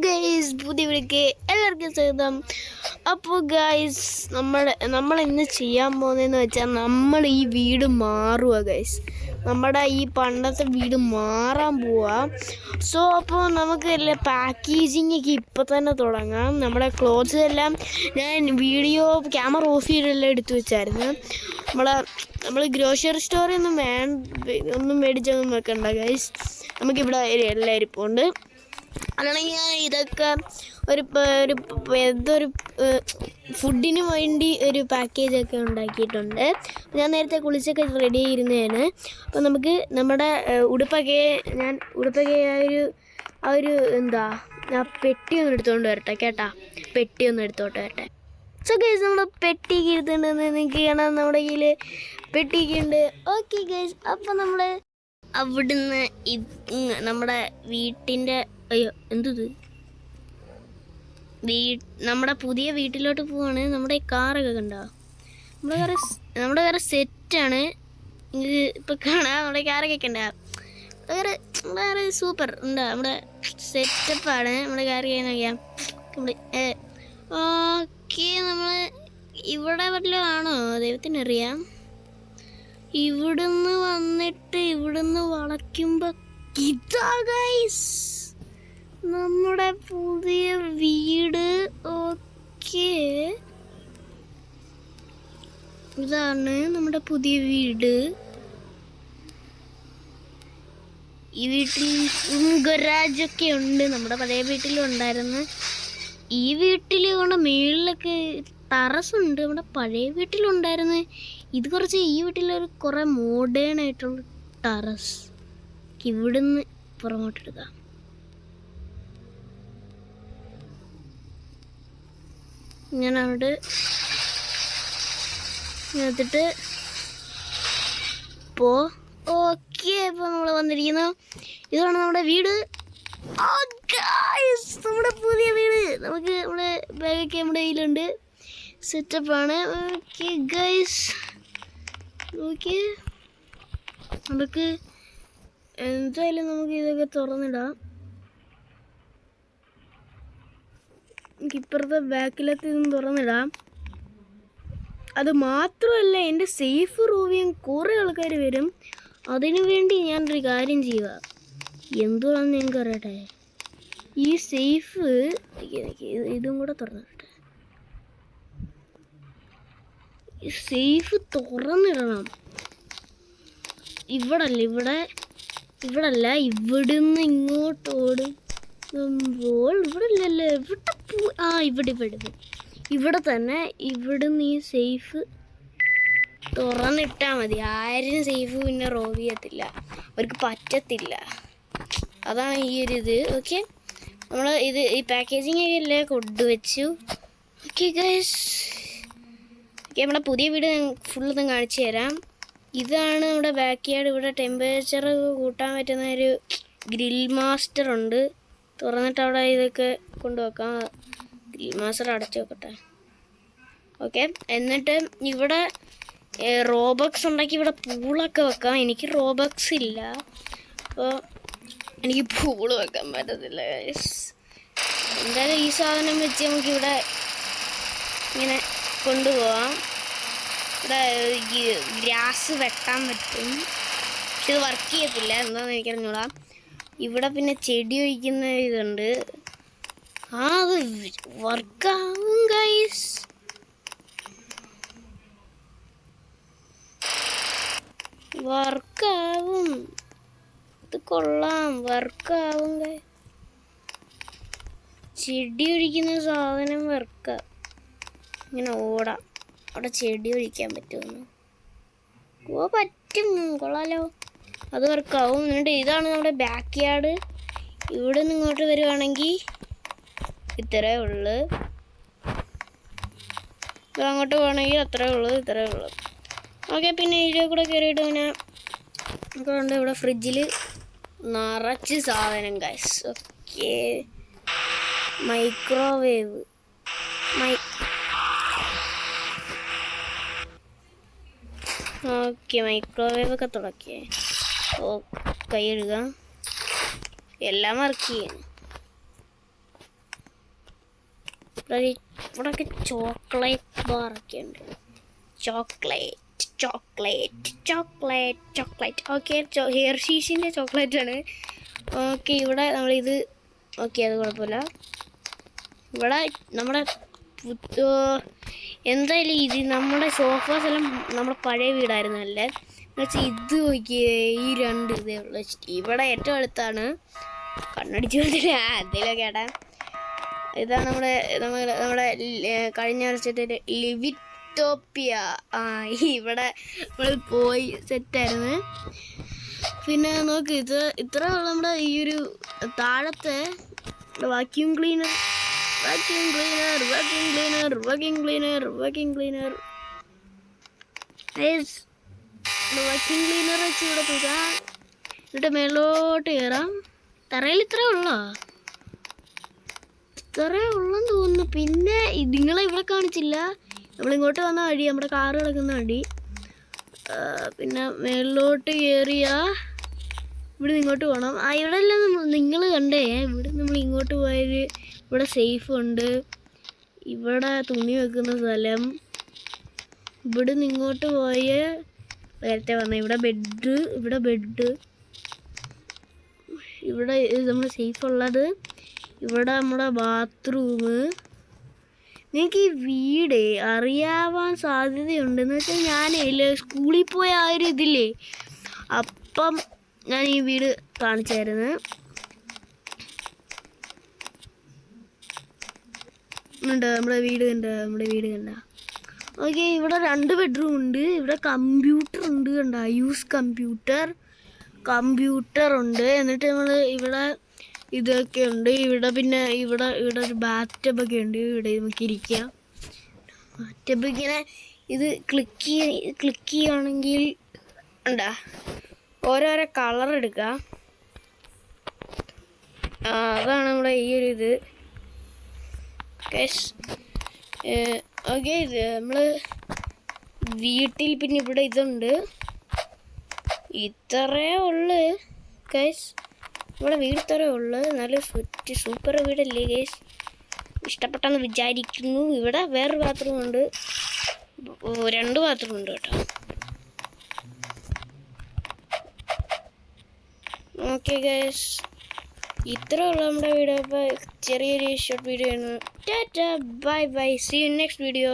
Guys, പുതിയ വീഡിയോക്ക് എല്ലാവർക്കും സ്വാഗതം. അപ്പോൾ ഗൈസ്, നമ്മൾ ഇന്ന് ചെയ്യാൻ പോകുന്നതെന്ന് വെച്ചാൽ നമ്മൾ ഈ വീട് മാറുക ഗൈസ്. നമ്മുടെ ഈ പണ്ടത്തെ വീട് മാറാൻ പോവുക. സോ അപ്പോൾ നമുക്ക് എല്ലാ പാക്കേജിങ്ങൊക്കെ ഇപ്പോൾ തന്നെ തുടങ്ങാം. നമ്മുടെ ക്ലോത്ത്സ് എല്ലാം ഞാൻ ക്യാമറ ഓഫ് ചെയ്തെല്ലാം എടുത്തു വെച്ചായിരുന്നു. നമ്മൾ ഗ്രോസറി സ്റ്റോറിൽ ഒന്നും മേടിച്ചൊന്നും വെക്കണ്ട ഗൈസ്. നമുക്കിവിടെ എല്ലാം ഇരിപ്പുണ്ട്. അല്ലെങ്കിൽ ഞാൻ ഇതൊക്കെ ഒരു ഫുഡിന് വേണ്ടി ഒരു പാക്കേജൊക്കെ ഉണ്ടാക്കിയിട്ടുണ്ട്. ഞാൻ നേരത്തെ കുളിച്ചൊക്കെ റെഡി ആയിരുന്നതാണ്. അപ്പോൾ നമുക്ക് നമ്മുടെ ഉടുപ്പൊക്കെ ആ പെട്ടി ഒന്ന് എടുത്തുകൊണ്ട് വരട്ടെ കേട്ടാ. പെട്ടി ഒന്ന് എടുത്തോട്ട് വരട്ടെ. സോ ഗൈസ്, നമ്മുടെ പെട്ടിക്ക് എടുത്തിട്ടുണ്ടെന്ന് നിങ്ങൾക്ക് കാണാം. നമ്മുടെ കയ്യിൽ പെട്ടിയൊക്കെ ഉണ്ട്. ഓക്കെ ഗൈസ്, അപ്പോൾ നമ്മൾ അവിടുന്ന് നമ്മുടെ വീട്ടിൻ്റെ നമ്മുടെ പുതിയ വീട്ടിലോട്ട് പോവാണ്. നമ്മുടെ കാറൊക്കെ കണ്ടോ? നമ്മുടെ കാറ് സെറ്റാണ്. ഇപ്പം കാണാം. നമ്മുടെ കാറൊക്കെ കണ്ടോ? നമ്മുടെ കാറ് സൂപ്പർ ഉണ്ടാ. നമ്മുടെ സെറ്റപ്പാണ് നമ്മുടെ കാറ് കഴിയാൻ. ഓക്കെ, നമ്മൾ ഇവിടെ വല്ലതും ആണോ ദൈവത്തിനറിയാം. ഇവിടുന്ന് വന്നിട്ട് ഇവിടുന്ന് വളയ്ക്കുമ്പോൾ ഇതാ ഗൈസ് നമ്മുടെ പുതിയ വീട്. ഓക്കെ, ഇതാണ് നമ്മുടെ പുതിയ വീട്. ഈ വീട്ടിൽ ഗരാജൊക്കെ ഉണ്ട്. നമ്മുടെ പഴയ വീട്ടിലും ഉണ്ടായിരുന്നു. ഈ വീട്ടിൽ കൊണ്ട് മേളിലൊക്കെ ടെറസുണ്ട്. നമ്മുടെ പഴയ വീട്ടിലുണ്ടായിരുന്നു. ഇത് കുറച്ച് ഈ വീട്ടിലൊരു കുറേ മോഡേൺ ആയിട്ടുള്ള ടെറസ്. ഇവിടുന്ന് പുറമോട്ടെടുക്കാം. ഞാൻ അവിടെ എടുത്തിട്ട് ഓക്കെ. ഇപ്പോൾ നമ്മൾ വന്നിരിക്കുന്നു. ഇതാണ് നമ്മുടെ വീട്. നമ്മുടെ പുതിയ വീട്. നമുക്ക് നമ്മുടെ ബാഗൊക്കെ നമ്മുടെ കയ്യിലുണ്ട്. സെറ്റപ്പാണ്. ഓക്കെ ഗൈസ്, ഓക്കെ, നമുക്ക് എന്തായാലും നമുക്ക് ഇതൊക്കെ തുറന്നിടാം. ഇപ്പുറത്തെ ബാക്കിലത്തെ ഇതൊന്നും തുറന്നിടാം. അത് മാത്രമല്ല, എൻ്റെ സേഫ് റൂമിയും കുറേ ആൾക്കാർ വരും. അതിനു വേണ്ടി ഞാനൊരു കാര്യം ചെയ്യുക. എന്തുവാണെന്ന് നിങ്ങൾക്ക് അറിയട്ടെ. ഈ സേഫ് ഇതും കൂടെ തുറന്നിട്ടെ. സേഫ് തുറന്നിടണം. ഇവിടല്ല, ഇവിടുന്ന് ഇങ്ങോട്ട് ഓടുമ്പോൾ ഇവിടെ തന്നെ. ഇവിടുന്ന് ഈ സേഫ് തുറന്നിട്ടാൽ മതി. ആരും സേഫ് പിന്നെ റോവ് ചെയ്യത്തില്ല, അവർക്ക് പറ്റത്തില്ല. അതാണ് ഈ ഒരു ഇത്. ഓക്കെ, നമ്മൾ ഈ പാക്കേജിങ് ഒക്കെ കൊണ്ടുവച്ചു. ഓക്കെ ഗൈസ്, നമ്മുടെ പുതിയ വീട് ഫുള്ളൊന്നും കാണിച്ചു തരാം. ഇതാണ് നമ്മുടെ ബാക്ക് യാർഡ്. ഇവിടെ ടെമ്പറേച്ചർ കൂട്ടാൻ പറ്റുന്ന ഒരു ഗ്രിൽ മാസ്റ്റർ ഉണ്ട്. തുറന്നിട്ട് അവിടെ ഇതൊക്കെ കൊണ്ടുവെക്കാം. ഗ്രിൽ മാസ്റ്റർ അടച്ചു വെക്കട്ടെ. ഓക്കെ, എന്നിട്ട് ഇവിടെ റോബക്സ് ഉണ്ടാക്കി ഇവിടെ പൂളൊക്കെ വെക്കാം. എനിക്ക് റോബക്സ് ഇല്ല, അപ്പോൾ എനിക്ക് പൂള് വെക്കാൻ പറ്റത്തില്ല. എന്തായാലും ഈ സാധനം വെച്ച് നമുക്കിവിടെ ഇങ്ങനെ കൊണ്ടുപോകാം. ഇവിടെ ഗ്രാസ് വെട്ടാൻ പറ്റും, പക്ഷെ ഇത് വർക്ക് ചെയ്യത്തില്ല. എന്താണെന്ന് എനിക്കറിഞ്ഞൂടാ. ഇവിടെ പിന്നെ ചെടി ഒഴിക്കുന്ന ഇതുണ്ട്. അത് വർക്കാവും ഗൈസ്. വർക്കാവും, ഇത് കൊള്ളാം, വർക്കാവും. ചെടി ഒഴിക്കുന്ന സാധനം വർക്കാ. ഇങ്ങനെ ഓടാം. അവിടെ ചെടി ഒഴിക്കാൻ പറ്റുമെന്ന്. പറ്റും, കൊള്ളാലോ. അത് വർക്കാവും. എന്നിട്ട് ഇതാണ് നമ്മുടെ ബാക്ക് യാർഡ്. ഇവിടെ നിന്ന് ഇങ്ങോട്ട് വരുവാണെങ്കിൽ ഇത്രയേ ഉള്ളൂ. ഇത് അങ്ങോട്ട് പോകണമെങ്കിൽ ഇത്രയേ ഉള്ളൂ. ഓക്കെ, പിന്നെ ഇതിൽ കൂടെ കയറിയിട്ട് പിന്നെ നമുക്കുണ്ട് ഇവിടെ ഫ്രിഡ്ജിൽ നിറച്ച് സാധനം ഗൈസ്. ഓക്കെ, മൈക്രോവേവ് ഒക്കെ തുടക്കിയേ. കൈ കഴുകാം. എല്ലാം വർക്ക് ചെയ്യും. ഇവിടെയൊക്കെ ചോക്ലേറ്റ് ബാറൊക്കെ ഉണ്ട്. Chocolate okay. ഹെർഷീസിൻ്റെ ചോക്ലേറ്റ് ആണ്. ഓക്കെ, ഇവിടെ നമ്മളിത് ഓക്കെ, അത് കുഴപ്പമില്ല. ഇവിടെ നമ്മുടെ എന്തായാലും ഇത് നമ്മുടെ സോഫാസ് എല്ലാം നമ്മുടെ പഴയ വീടായിരുന്നല്ലേ. എന്നുവെച്ചാൽ ഇത് നോക്കിയേ, ഈ രണ്ട് ഇതേ ഉള്ളു. ഇവിടെ ഏറ്റവും അടുത്താണ്. കണ്ണടിച്ച് വന്നിട്ട് എന്തെങ്കിലും കേട്ടാ. ഇതാണ് നമ്മുടെ കഴിഞ്ഞ വർഷത്തെ ലിവിറ്റോപ്പിയ. ഇവിടെ നമ്മൾ പോയി സെറ്റായിരുന്നു. പിന്നെ നോക്ക്, ഇത്ര നമ്മുടെ ഈ ഒരു താഴത്തെ വാക്യൂം ക്ലീനർ വെച്ച് ഇവിടെ തൂക്കാം. എന്നിട്ട് മേലോട്ട് കയറാം. തറയിൽ ഇത്രേ ഉള്ളെന്ന് തോന്നുന്നു. പിന്നെ നിങ്ങളെ ഇവിടെ കാണിച്ചില്ല. നമ്മളിങ്ങോട്ട് വന്ന വഴി, നമ്മുടെ കാറ് കിടക്കുന്ന വഴി. പിന്നെ മേലോട്ട് കയറിയ ഇവിടെ ഇങ്ങോട്ട് പോകണം. ഇവിടെ എല്ലാം നിങ്ങൾ കണ്ടേ. ഇവിടെ നമ്മൾ ഇങ്ങോട്ട് പോയാൽ ഇവിടെ സേഫ് ഉണ്ട്. ഇവിടെ തുണി വെക്കുന്ന സ്ഥലം. ഇവിടെ നിന്ന് ഇങ്ങോട്ട് പോയ നേരത്തെ വന്ന ഇവിടെ ബെഡ്. ഇവിടെ നമ്മൾ സേഫ് ഉള്ളത്. ഇവിടെ നമ്മുടെ ബാത്റൂം. നിങ്ങൾക്ക് ഈ വീട് അറിയാവാൻ സാധ്യതയുണ്ടെന്ന് വെച്ചാൽ ഞാനേ സ്കൂളിൽ പോയ ആ ഒരു ഇതില്ലേ, അപ്പം ഞാൻ ഈ വീട് കാണിച്ചായിരുന്നു. നമ്മുടെ വീട് കണ്ട. ഓക്കെ, ഇവിടെ 2 ബെഡ്റൂം ഉണ്ട്. ഇവിടെ കമ്പ്യൂട്ടർ ഉണ്ട്, കണ്ട. യൂസ് കമ്പ്യൂട്ടർ ഉണ്ട്. എന്നിട്ട് നമ്മൾ ഇവിടെ ഇതൊക്കെ ഉണ്ട്. ഇവിടെ പിന്നെ ഇവിടെ ഒരു ബാറ്റബൊക്കെ ഉണ്ട്. ഇവിടെ നമുക്ക് ഇരിക്കാം. ബാറ്റബ് ഇങ്ങനെ ഇത് ക്ലിക്ക് ചെയ്യുകയാണെങ്കിൽ ഉണ്ടാ ഓരോരോ കളർ എടുക്കാം. അതാണ് നമ്മുടെ ഈ ഒരു ഇത്. ഓക്കെ, ഇത് നമ്മൾ വീട്ടിൽ പിന്നെ ഇവിടെ ഇതുണ്ട്. ഇത്രേ ഉള്ളു ഗൈസ്. ഇവിടെ വീട് ഇത്രേ ഉള്ളു. നല്ല സൂപ്പർ വീടല്ലേ ഗൈസ്. ഇഷ്ടപ്പെട്ടെന്ന് വിചാരിക്കുന്നു. ഇവിടെ വേറൊരു ബാത്റൂം ഉണ്ട്. 2 ബാത്റൂം ഉണ്ട് കേട്ടോ. ഓക്കെ ഗൈസ്, ഇത്ര ഉള്ള നമ്മുടെ വീഡിയോ. അപ്പോൾ ചെറിയൊരു ഷോർട്ട് വീഡിയോ ആണ്. Tata, bye bye, see you next video.